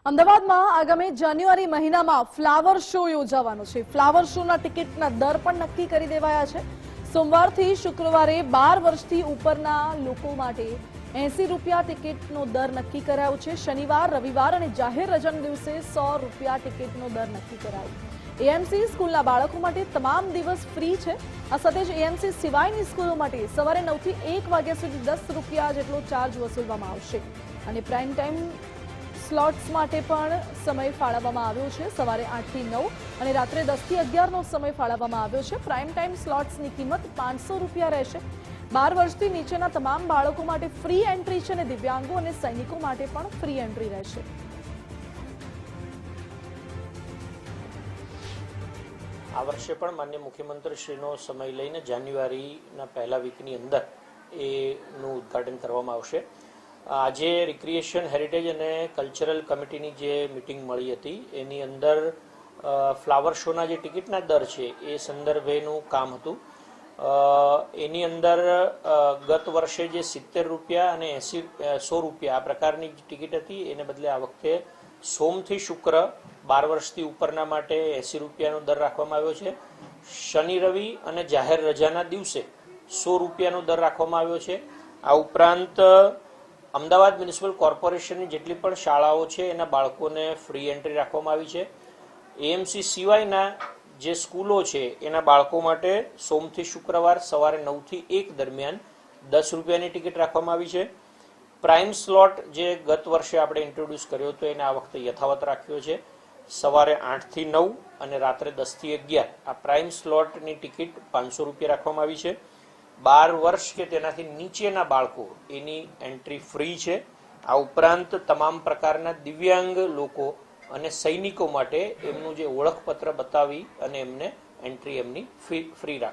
અમદાવાદમાં આગામી જાન્યુઆરી મહિનામાં ફ્લાવર શો યોજાવાનો છે। ફ્લાવર શોના ટિકિટના દર પણ નક્કી કરી દેવાયા છે। સોમવારથી શુક્રવારે 12 વર્ષથી ઉપરના લોકો માટે 80 રૂપિયા ટિકિટનો દર નક્કી કરાયો છે। શનિવાર, રવિવાર અને જાહેર રજાના દિવસે 100 રૂપિયા ટિકિટનો દર નક્કી કરાયો। એએમસી સ્કૂલના બાળકો માટે તમામ દિવસ ફ્રી છે। આ સાથે જ એએમસી સિવાયની સ્કૂલો માટે સવારે 9 થી 1 વાગ્યા સુધી 10 રૂપિયા જેટલો ચાર્જ વસૂલવામાં આવશે અને પ્રાઇમ ટાઈમ સ્લોટ્સ માટે પણ સમય ફાળવવામાં આવ્યો છે। સવારે 8 થી 9 અને રાત્રે 10 થી 11 નો સમય ફાળવવામાં આવ્યો છે। પ્રાઇમ ટાઈમ સ્લોટ્સની કિંમત 500 રૂપિયા રહેશે। 12 વર્ષથી નીચેના તમામ બાળકો માટે ફ્રી એન્ટ્રી છે અને દિવ્યાંગો અને સૈનિકો માટે પણ ફ્રી એન્ટ્રી રહેશે। આ વર્ષે પણ માન્ય મુખ્યમંત્રીશ્રીનો સમય લઈને જાન્યુઆરીના પહેલા વીકની અંદર એનું ઉદ્ઘાટન કરવામાં આવશે। આજે રિક્રિએશન, હેરિટેજ અને કલ્ચરલ કમિટીની જે મિટિંગ મળી હતી એની અંદર ફ્લાવર શોના જે ટિકિટના દર છે એ સંદર્ભેનું કામ હતું। એની અંદર ગત વર્ષે જે 70 રૂપિયા અને 100 રૂપિયા આ પ્રકારની ટિકિટ હતી એને બદલે આ વખતે સોમથી શુક્ર 12 વર્ષથી ઉપરના માટે 80 રૂપિયાનો દર રાખવામાં આવ્યો છે। શનિ, રવિ અને જાહેર રજાના દિવસે 100 રૂપિયાનો દર રાખવામાં આવ્યો છે। આ ઉપરાંત અમદાવાદ મ્યુનિસિપલ કોર્પોરેશનની જેટલી પણ શાળાઓ છે એના બાળકોને ફ્રી એન્ટ્રી રાખવામાં આવી છે। એએમસી સિવાયના જે સ્કૂલો છે એના બાળકો માટે સોમથી શુક્રવાર સવારે 9 થી 1 દરમિયાન 10 રૂપિયાની ટિકિટ રાખવામાં આવી છે। પ્રાઇમ સ્લોટ જે ગત વર્ષે આપણે ઇન્ટ્રોડ્યુસ કર્યો હતો એને આ વખતે યથાવત રાખ્યો છે। સવારે 8 થી 9 અને રાત્રે 10 થી 11 આ પ્રાઇમ સ્લોટની ટિકિટ 500 રૂપિયા રાખવામાં આવી છે। 12 વર્ષ કે તેનાથી નીચેના બાળકો એની એન્ટ્રી ફ્રી છે। આ ઉપરાંત તમામ પ્રકારના દિવ્યાંગ લોકો અને સૈનિકો માટે એમનું જે ઓળખપત્ર બતાવી અને એમને એન્ટ્રી એમની ફ્રી રાખવામાં